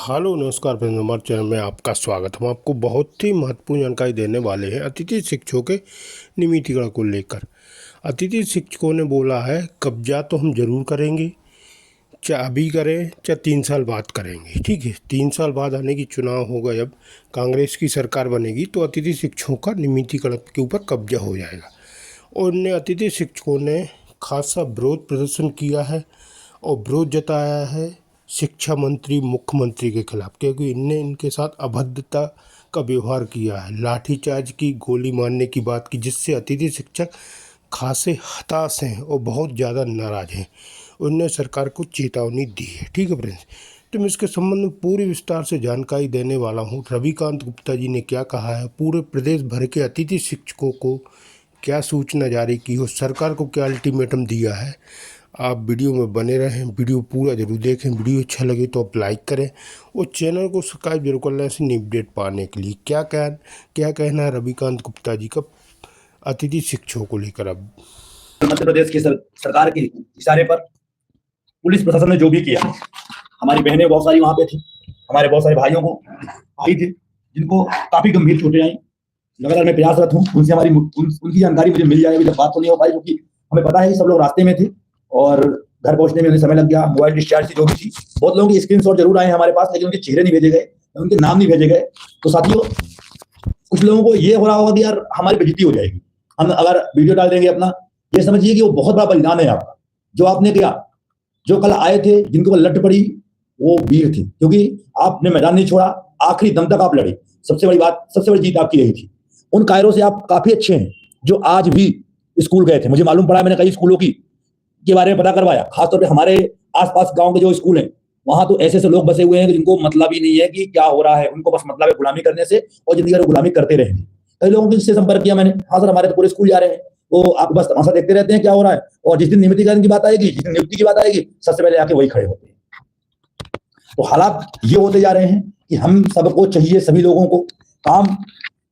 Hello नमस्कार friends, हमारे channel में आपका स्वागत। हम आपको बहुत ही महत्वपूर्ण जानकारी देने वाले हैं अतिथि शिक्षकों के नियमितीकरण को लेकर। अतिथि शिक्षकों ने बोला है कब्जा तो हम जरूर करेंगे, चाहे अभी करें चाहे 3 साल बाद करेंगे। ठीक है, 3 साल बाद आने की चुनाव होगा, जब कांग्रेस की सरकार बनेगी तो अतिथि शिक्षकों का नियमितीकरण के ऊपर कब्जा हो जाएगा। और इनने अतिथि शिक्षकों ने खासा विरोध प्रदर्शन किया है और विरोध जताया है शिक्षा मंत्री मुख्यमंत्री के खिलाफ, क्योंकि इनने इनके साथ अभद्रता का व्यवहार किया है, लाठीचार्ज की, गोली मारने की बात की, जिससे अतिथि शिक्षक खासे हताश हैं और बहुत ज़्यादा नाराज़ हैं। उन्होंने सरकार को चेतावनी दी है। ठीक है फ्रेंड्स, तो मैं इसके संबंध में पूरी विस्तार से जानकारी देने वाला हूँ। रविकांत गुप्ता जी ने क्या कहा है, पूरे प्रदेश भर के अतिथि शिक्षकों को क्या सूचना जारी की हो, सरकार को क्या अल्टीमेटम दिया है। आप वीडियो में बने रहें, वीडियो पूरा जरूर देखें। वीडियो अच्छा लगे तो आप लाइक करें और चैनल को सब्सक्राइब जरूर कर लें ऐसे न्यू अपडेट पाने के लिए। क्या कहना है रविकांत गुप्ता जी का अतिथि शिक्षकों को लेकर। अब मध्य प्रदेश की सरकार के इशारे पर पुलिस प्रशासन ने जो भी किया, हमारी बहनें बहुत सारी वहां पे थी, हमारे बहुत सारे भाई थे जिनको काफी गंभीर चोटें आई। लगातार मैं प्रयासरत हूँ उनसे हमारी उनकी जानकारी मुझे मिल जाए। अभी तक बात तो नहीं हो पाई क्योंकि हमें पता है कि सब लोग रास्ते में थे और घर पहुंचने में उन्हें समय लग गया। मोबाइल डिस्चार्ज थी, जो भी थी। बहुत लोगों के स्क्रीनशॉट जरूर आए हमारे पास, लेकिन उनके चेहरे नहीं भेजे गए, उनके नाम नहीं भेजे गए। तो साथियों, कुछ लोगों को ये हो रहा होगा कि यार हमारी बेइज्जती हो जाएगी हम अगर वीडियो डाल देंगे अपना। ये समझिए कि वो बहुत बड़ा बलिदान है आपका जो आपने किया। जो कल आए थे, जिनको लट पड़ी, वो वीर थे, क्योंकि आपने मैदान नहीं छोड़ा, आखिरी दम तक आप लड़े। सबसे बड़ी बात, सबसे बड़ी जीत आपकी रही थी। उन कायरों से आप काफी अच्छे हैं जो आज भी स्कूल गए थे। मुझे मालूम पड़ा, मैंने कई स्कूलों की के बारे में पता करवाया, खासतौर पे हमारे आसपास गांव के जो स्कूल हैं, वहां तो ऐसे ऐसे लोग बसे हुए हैं जिनको मतलब ही नहीं है कि क्या हो रहा है। उनको बस मतलब है गुलामी करने से, और जिंदगी भर गुलामी करते रहेंगे। कई लोगों से संपर्क किया मैंने, हाँ सर हमारे तो पूरे स्कूल जा रहे हैं, वो आप बस तमाशा देखते रहते हैं क्या हो रहा है, और जिस दिन नियमितीकरण की बात आएगी, जिस दिन नियुक्ति की बात आएगी, सबसे पहले आके वही खड़े होते हैं। तो हालात ये होते जा रहे हैं कि हम सबको चाहिए, सभी लोगों को काम,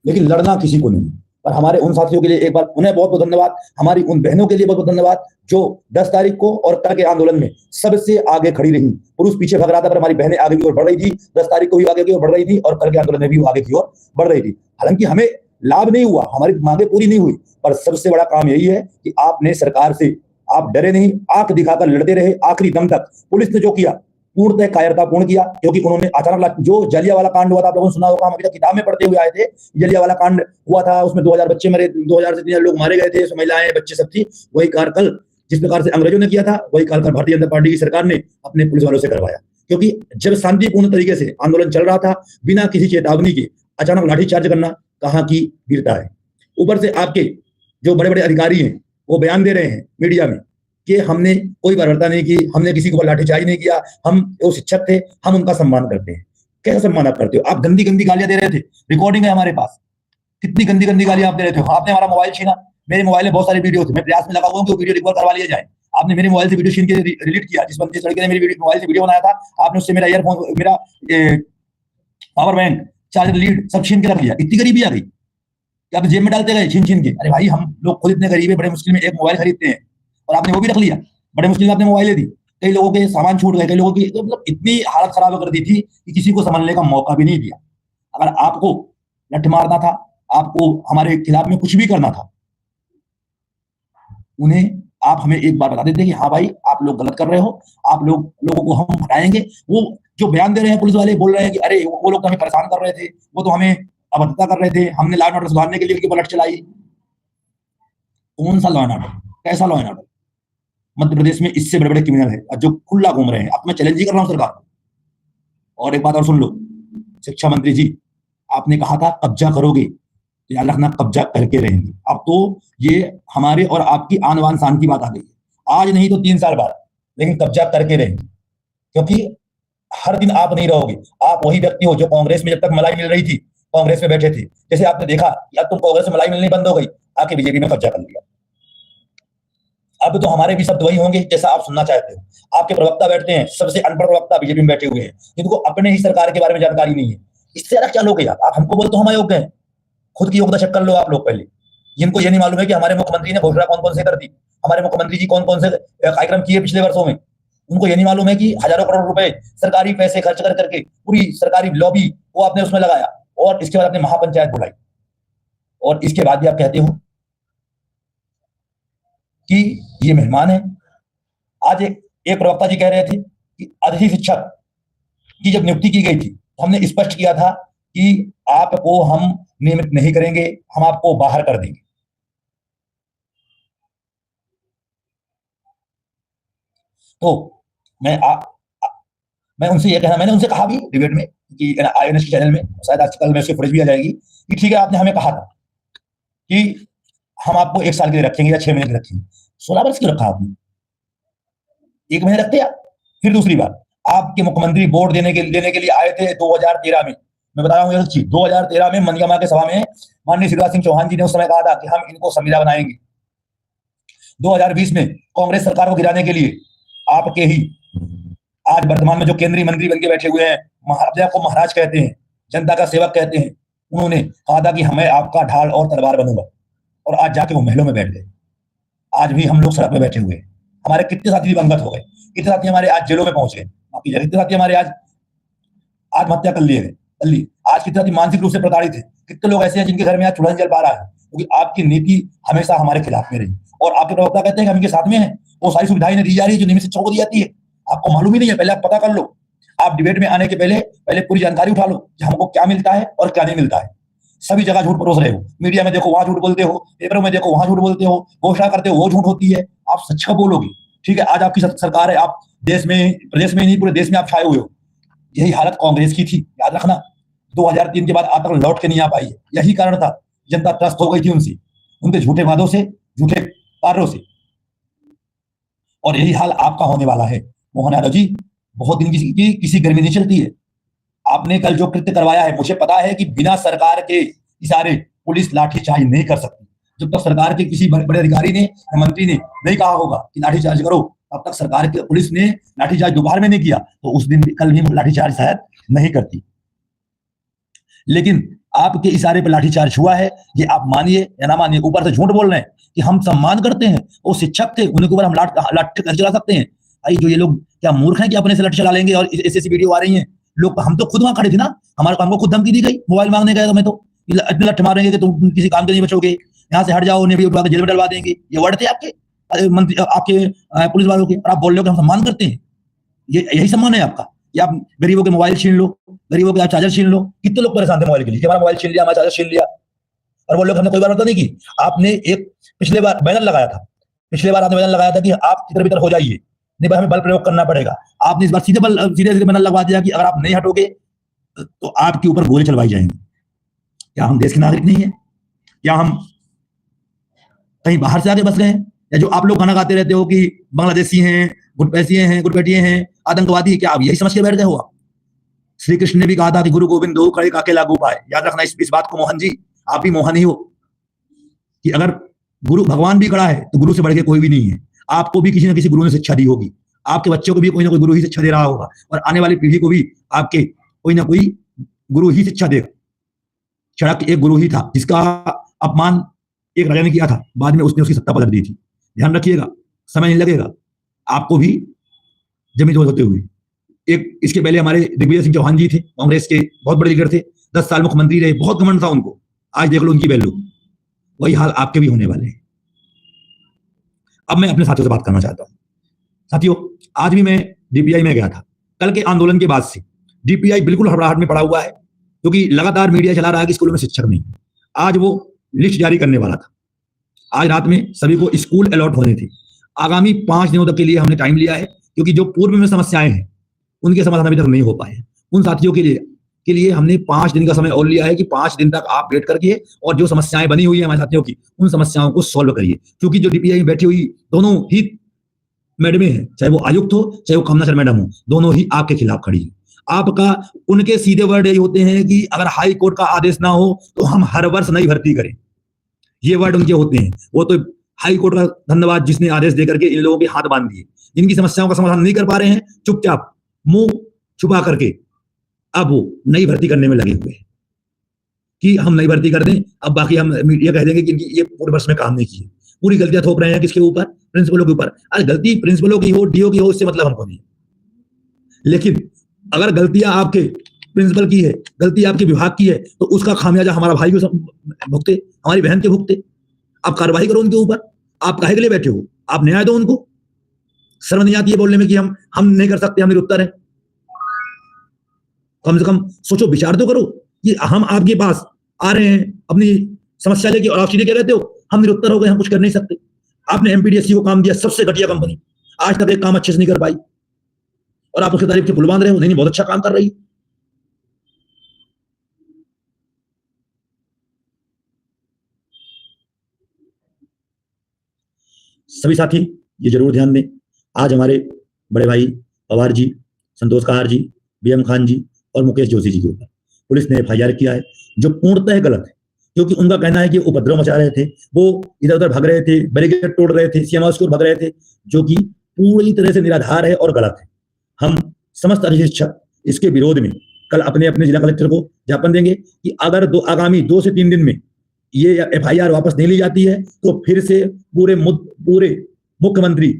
लेकिन लड़ना किसी को नहीं। पर हमारे उन साथियों के लिए एक बार उन्हें बहुत बहुत धन्यवाद, हमारी उन बहनों के लिए बहुत बहुत धन्यवाद जो 10 तारीख को और कल के आंदोलन में सबसे आगे खड़ी रही। पुरुष पीछे भाग रहा था पर हमारी बहनें आगे की ओर बढ़ रही थी। 10 तारीख को भी आगे की ओर बढ़ रही थी और कल के आंदोलन में भी आगे की ओर बढ़ रही थी। हालांकि हमें लाभ नहीं हुआ, हमारी मांगे पूरी नहीं हुई, पर सबसे बड़ा काम यही है कि आपने सरकार से आप डरे नहीं, आंख दिखाकर लड़ते रहे आखिरी दम तक। पुलिस ने जो किया पूर्णतः कायरतापूर्ण किया, क्योंकि उन्होंने अचानक जो जलियांवाला कांड हुआ था, आप लोगों ने सुना होगा, हम अभी तक किताब में पढ़ते हुए आए थे। जलियांवाला कांड हुआ था, उसमें 2000 बच्चे मरे, 2000 से 3000 लोग मारे गए थे, महिलाएं बच्चे सब थी। वही कार्य कल जिस प्रकार से अंग्रेजों ने किया था, वही कार्य भारतीय जनता पार्टी की सरकार ने अपने पुलिस वालों से करवाया। क्योंकि जब शांतिपूर्ण तरीके से आंदोलन चल रहा था, बिना किसी चेतावनी के अचानक लाठीचार्ज करना कहाँ की वीरता है। ऊपर से आपके जो बड़े बड़े अधिकारी हैं वो बयान दे रहे हैं मीडिया में कि हमने कोई बर्बरता नहीं की, हमने किसी को लाठीचार्ज नहीं किया, हम वो शिक्षक थे, हम उनका सम्मान करते हैं। कैसा सम्मान आप करते हो? आप गंदी गंदी गालियां दे रहे थे, रिकॉर्डिंग है हमारे पास, कितनी गंदी गंदी गालियां आप दे रहे थे। आपने हमारा मोबाइल छीना, मेरे मोबाइल में बहुत सारे वीडियो थे, मैं प्रयास में लगा हुआ हूं कि वो वीडियो रिकॉर्ड करवा लिया जाए। आपने मेरे मोबाइल से वीडियो छीन के डिलीट किया। जिस लड़के ने मेरे मोबाइल से वीडियो बनाया था, आपने उससे मेरा ईयरफोन, मेरा पावर बैंक, चार्जर, लीड सब छीन के रख लिया। इतनी गरीबी आ गई कि आप जेब में डालते गए छीन छीन के। अरे भाई, हम लोग खुद इतने गरीब है, बड़े मुश्किल में एक मोबाइल खरीदते हैं और आपने वो भी रख लिया। बड़े मुश्किल में आपने मोबाइल दी, कई लोगों के सामान छूट गए, कई लोगों की मतलब इतनी हालत खराब कर दी थी कि किसी को संभलने का मौका भी नहीं दिया। अगर आपको लठ मारना था, आपको हमारे खिलाफ में कुछ भी करना था, उन्हें आप हमें एक बार बता देते कि हाँ भाई आप लोग गलत कर रहे हो, आप लोगों को हम हटाएंगे। वो जो बयान दे रहे हैं पुलिस वाले, बोल रहे हैं कि अरे वो लोग तो हमें परेशान कर रहे थे, वो तो हमें अभद्रता कर रहे थे, हमने लॉ एंड ऑर्डर सुधारने के लिए उनके ऊपर लठ चलाई। कौन सा लॉ एंड ऑर्डर, कैसा law and order? Madhya Pradesh में इससे बड़े बड़े क्रिमिनल है जो खुला घूम रहे हैं। अब मैं चैलेंज ही कर रहा हूं सरकार को। और एक बात और सुन लो, शिक्षा मंत्री जी, आपने कहा था कब्जा करोगे, तो याद रखना कब्जा करके रहेंगे। अब तो ये हमारे और आपकी आन बान शान की बात आ गई है। आज नहीं तो 3 साल बाद, लेकिन कब्जा करके रहेंगे। क्योंकि हर दिन आप नहीं रहोगे। आप वही व्यक्ति हो जो कांग्रेस में जब तक मलाई मिल रही थी कांग्रेस में बैठे थे। जैसे आपने देखा या तुम कांग्रेस में मलाई मिलनी बंद हो गई, आके बीजेपी में कब्जा कर लिया। अब तो हमारे भी शब्द वही होंगे जैसा आप सुनना चाहते हो। आपके प्रवक्ता बैठते हैं, सबसे अनपढ़ प्रवक्ता बीजेपी में बैठे हुए हैं, जिनको अपने ही सरकार के बारे में जानकारी नहीं है। इससे ज्यादा क्या लोग यार? आप हमको बोलते हो हम अयोग्य हैं, खुद की योग्यता चेक कर लो आप लोग पहले। जिनको ये नहीं मालूम है कि हमारे मुख्यमंत्री ने घोषणा कौन कौन से कर दी, हमारे मुख्यमंत्री जी कौन कौन से कार्यक्रम किए पिछले वर्षों में, उनको ये नहीं मालूम है कि हजारों करोड़ रुपए सरकारी पैसे खर्च कर करके पूरी सरकारी लॉबी को आपने उसमें लगाया और इसके बाद आपने महापंचायत बुलाई और इसके बाद भी आप कहते हो कि ये मेहमान है। आज एक प्रवक्ता जी कह रहे थे कि अतिथि शिक्षक की जब नियुक्ति की गई थी तो हमने स्पष्ट किया था कि आपको हम नियमित नहीं करेंगे, हम आपको बाहर कर देंगे। तो मैं उनसे ये कहना, मैंने उनसे कहा भी डिबेट में कि आईएनएस चैनल में, शायद आजकल में उसकी फुटेज भी आ जाएगी, कि ठीक है आपने हमें कहा था कि हम आपको 1 साल के लिए रखेंगे या 6 महीने के लिए रखेंगे। 16 वर्ष क्यों रखा आपने? 1 महीने रखते आप। फिर दूसरी बात, आपके मुख्यमंत्री वोट देने के लिए आए थे 2013 में। मैं बता रहा हूँ 2013 में मनगमा के सभा में माननीय शिवराज सिंह चौहान जी ने उस समय कहा था कि हम इनको संविदा बनाएंगे। 2020 में कांग्रेस सरकार को गिराने के लिए आपके ही आज वर्तमान में जो केंद्रीय मंत्री बन के बैठे हुए हैं, अपने आप को महाराज कहते हैं, जनता का सेवक कहते हैं, उन्होंने कहा था कि हमें आपका ढाल और तलवार बनूंगा, और आज जाके वो महलों में बैठ गए। आज भी हम लोग सड़क पे बैठे हुए हैं। हमारे कितने साथी दिवंगत हो गए, कितने साथी हमारे आज जेलों में पहुंच गए, कितने साथी हमारे आज आत्महत्या कर लिए गए, आज कितने साथी मानसिक रूप से प्रताड़ित थे, कितने लोग ऐसे हैं जिनके घर में आज चूल्हा नहीं जल पा रहा है, क्योंकि आपकी नीति हमेशा हमारे खिलाफ में रही। और आपके प्रवक्ता कहते हैं कि हम इनके साथ में हैं, वो सारी सुविधाएं दी जा रही है जो नियमित शिक्षकों को दी जाती है। आपको मालूम ही नहीं है, पहले आप पता कर लो। आप डिबेट में आने के पहले पूरी जानकारी उठा लो कि हमको क्या मिलता है और क्या नहीं मिलता है। सभी जगह झूठ परोस रहे हो, मीडिया में देखो वहां झूठ बोलते हो, पेपरों में देखो वहां झूठ बोलते हो, घोषणा करते हो वो झूठ होती है। आप सच का बोलोगे, ठीक है। आज आपकी सरकार है, आप देश में, प्रदेश में नहीं पूरे देश में आप छाए हुए हो। यही हालत कांग्रेस की थी, याद रखना। 2003 के बाद आज तक लौट के नहीं आ पाई है। यही कारण था, जनता त्रस्त हो गई थी उनसे, उनके झूठे वादों से, झूठे कार्यों से, और यही हाल आपका होने वाला है। मोहन यादव जी, बहुत दिन की किसी गर्मी नहीं चलती है। आपने कल जो कृत्य करवाया है, मुझे पता है कि बिना सरकार के इशारे पुलिस लाठीचार्ज नहीं कर सकती। जब तक सरकार के किसी बड़े अधिकारी ने या मंत्री ने नहीं कहा होगा कि लाठीचार्ज करो, तब तक सरकार की पुलिस ने लाठीचार्ज दोपहर में नहीं किया, तो उस दिन कल भी लाठीचार्ज शायद नहीं करती। लेकिन आपके इशारे पर लाठीचार्ज हुआ है, ये आप मानिए या ना मानिए। ऊपर से झूठ बोल रहे हैं कि हम सम्मान करते हैं, वो शिक्षक थे, उनके ऊपर हम लाठी चला सकते हैं। भाई जो ये लोग क्या मूर्ख हैं कि अपने से लाठी चला लेंगे? और ऐसी वीडियो आ रही है लोग, हम तो खुद वहां खड़े थे ना, हमको खुद धमकी दी गई, मोबाइल मांगने गए तो मैं तो इतने लठ मारेंगे कि तुम किसी काम के नहीं बचोगे, यहाँ से हट जाओ, उन्हें भी उठा के जेल में डलवा देंगे। ये वर्ड थे आपके मंत्री, आपके पुलिस वालों के, और आप बोल रहे हो कि हम सम्मान करते हैं। ये यही सम्मान है आपका? या आप गरीबों के मोबाइल छीन लो, गरीबों के आप चार्जर छीन लो। कितने लोग परेशान थे मोबाइल के लिए, हमारा मोबाइल छीन लिया, हमारा चार्जर छीन लिया, और वो लोग हमने कोई बार बात नहीं की। आपने एक पिछले बार बैनर लगाया था, आपने बैनर लगाया था कि आप इधर भीतर हो जाइए, नहीं भाई हमें बल प्रयोग करना पड़ेगा। आपने इस बार सीधे बैनर लगवा दिया कि अगर आप नहीं हटोगे तो आपके ऊपर गोली चलवाई जाएंगी। क्या हम देश के नागरिक नहीं है? क्या हम कहीं बाहर से आगे बस गए हैं? या जो आप लोग गाना गाते रहते हो कि बांग्लादेशी हैं, घुटपैसिए हैं, घुटपैठिए हैं, आतंकवादी, क्या आप यही समझ के बैठ गए हो? आप श्री कृष्ण ने भी कहा था कि गुरु गोविंद दो खड़े काके लागू पाए। याद रखना इस बात को मोहन जी, आप भी मोहन ही हो, कि अगर गुरु भगवान भी खड़ा है तो गुरु से बढ़ के कोई भी नहीं है। आपको भी किसी न किसी गुरु ने शिक्षा दी होगी, आपके बच्चों को भी कोई ना कोई गुरु ही शिक्षा दे रहा होगा, और आने वाली पीढ़ी को भी आपके कोई ना कोई गुरु ही शिक्षा देगा। चाणक्य एक गुरु ही था जिसका अपमान एक राजा ने किया था, बाद में उसने उसकी सत्ता पलट दी थी। ध्यान रखिएगा, समय नहीं लगेगा आपको भी जमीन होते हुए। एक इसके पहले हमारे दिग्विजय सिंह चौहान जी थे, कांग्रेस के बहुत बड़े लीडर थे, 10 साल मुख्यमंत्री रहे, बहुत घमंड था उनको। आज देख लो उनकी वैल्यू। वही हाल आपके भी होने वाले हैं। अब मैं अपने साथियों से बात करना चाहता हूं। साथियों, आज भी मैं डीपीआई में गया था। कल के आंदोलन के बाद से डीपीआई बिल्कुल हड़बड़ाहट में पड़ा हुआ है, क्योंकि लगातार मीडिया चला रहा है कि स्कूलों में शिक्षक नहीं। आज वो लिस्ट जारी करने वाला था, आज रात में सभी को स्कूल अलॉट होने थे। आगामी 5 दिनों तक के लिए हमने टाइम लिया है, क्योंकि जो पूर्व में समस्याएं हैं उनके समाधान अभी तक नहीं हो पाए। उन साथियों के लिए हमने 5 दिन का समय और लिया है कि 5 दिन तक आप वेट करके और जो समस्याएं बनी हुई है हमारे साथियों की, उन समस्याओं को सॉल्व करिए। क्योंकि जो डीपीआई में बैठी हुई दोनों ही मैडमें हैं, चाहे वो आयुक्त हो चाहे वो कमलासर मैडम हो, दोनों ही आपके खिलाफ खड़ी है। आपका उनके सीधे वर्ड यही होते हैं कि अगर हाई कोर्ट का आदेश ना हो तो हम हर वर्ष नई भर्ती करें। ये वर्ड उनके होते हैं। वो तो हाई कोर्ट का धन्यवाद जिसने आदेश देकर के इन लोगों के हाथ बांध दिए। जिनकी समस्याओं का समाधान नहीं कर पा रहे हैं, चुपचाप मुंह छुपा करके अब वो नई भर्ती करने में लगे हुए हैं कि हम नई भर्ती कर दें। अब बाकी हम मीडिया कह देंगे कि ये पूरे वर्ष में काम नहीं किए। पूरी गलतियां थोप रहे हैं किसके ऊपर? प्रिंसिपलों के ऊपर। अरे गलती प्रिंसिपलों की हो, डीओ की हो, उससे मतलब हमको नहीं, लेकिन अगर गलतियां आपके प्रिंसिपल की है, गलती आपके विभाग की है, तो उसका खामियाजा हमारा भाई को भुगते, हमारी बहन के भुगते। आप कार्रवाई करो उनके ऊपर। आप काहे के लिए बैठे हो? आप न्याय दो उनको। शर्म नहीं आती है बोलने में कि हम नहीं कर सकते, हम निरुत्तर है? कम से कम सोचो, विचार तो करो कि हम आपके पास आ रहे हैं अपनी समस्या लेके, और आप सीधे कह रहते हो हम निरुत्तर हो गए, हम कुछ कर नहीं सकते। आपने एमपीडीएससी को काम दिया, सबसे घटिया कंपनी, आज तक एक काम अच्छे से नहीं कर पाई, और आप उसकी तारीफ के पुल बांध रहे हो। नहीं, बहुत अच्छा काम कर रही है। सभी साथी ये जरूर ध्यान दें, आज हमारे बड़े भाई पवार जी, संतोष कहार जी, बीएम खान जी और मुकेश जोशी जी के ऊपर पुलिस ने एफआईआर किया है, जो पूर्णतः गलत है। क्योंकि उनका कहना है कि उपद्रव मचा रहे थे, वो इधर उधर भाग रहे थे, बैरिकेड तोड़ रहे थे, सीएम हाउस की ओर भाग रहे थे, जो कि पूरी तरह से निराधार है और गलत है। हम समस्त अधिकारी शिक्षक इसके विरोध में कल अपने अपने जिला कलेक्टर को ज्ञापन देंगे कि अगर आगामी 2 से 3 दिन में ये एफआईआर वापस नहीं ली जाती है, तो फिर से पूरे मुख्यमंत्री,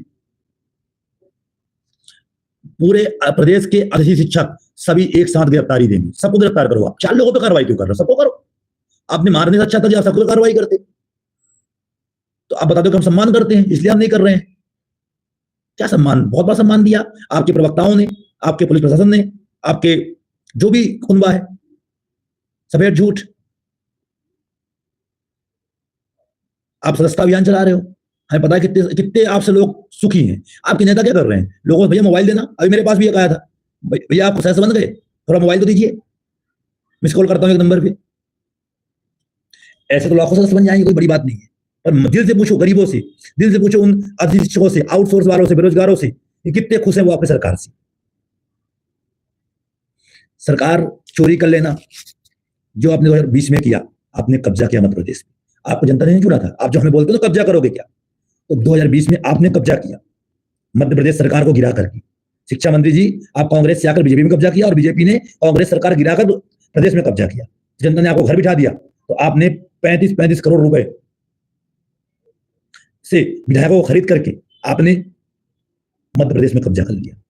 पूरे प्रदेश के अधिकारी शिक्षक सभी एक साथ गिरफ्तारी देंगे। सबको गिरफ्तार करो। आप 4 लोगों पर कार्रवाई क्यों कर रहे हो? सबको करो। आपने मारने से अच्छा था कि आप सबको कार्रवाई करते। तो आप बता दो कि हम सम्मान करते हैं, इसलिए हम नहीं कर रहे हैं। क्या सम्मान? बहुत बड़ा सम्मान दिया आपके प्रवक्ताओं ने, आपके पुलिस प्रशासन ने, आपके जो भी कुनबा है, सफेद झूठ। आप सदस्यता अभियान चला रहे हो, हमें पता है कितने कितने आपसे लोग सुखी हैं। आपके नेता क्या कर रहे हैं? लोगों को भैया मोबाइल देना। अभी मेरे पास भी एक आया था, भैया आप सदस्य बन गए, थोड़ा मोबाइल तो दीजिए, मिस कॉल करता हूं एक नंबर पे। ऐसे तो लाखों सदस्य बन जाएंगे, कोई बड़ी बात नहीं है। पर दिल से पूछो गरीबों से, दिल से पूछो उन अधिकारी शिक्षकों से, आउटसोर्स वालों से, बेरोजगारों से, कितने खुश हैं वो अपनी सरकार से। सरकार चोरी कर लेना, जो आपने 2020 में किया, आपने कब्जा किया मध्य प्रदेश में। आपको जनता ने नहीं चुना था। आप जो हमें बोलते हो तो कब्जा करोगे क्या, तो 2020 में आपने कब्जा किया मध्य प्रदेश सरकार को गिरा करके। शिक्षा मंत्री जी, आप कांग्रेस से आकर बीजेपी में कब्जा किया, और बीजेपी ने कांग्रेस सरकार गिराकर प्रदेश में कब्जा किया। जनता ने आपको घर बिठा दिया, तो आपने 35 करोड़ रुपए से विधायकों को खरीद करके आपने मध्य प्रदेश में कब्जा कर लिया।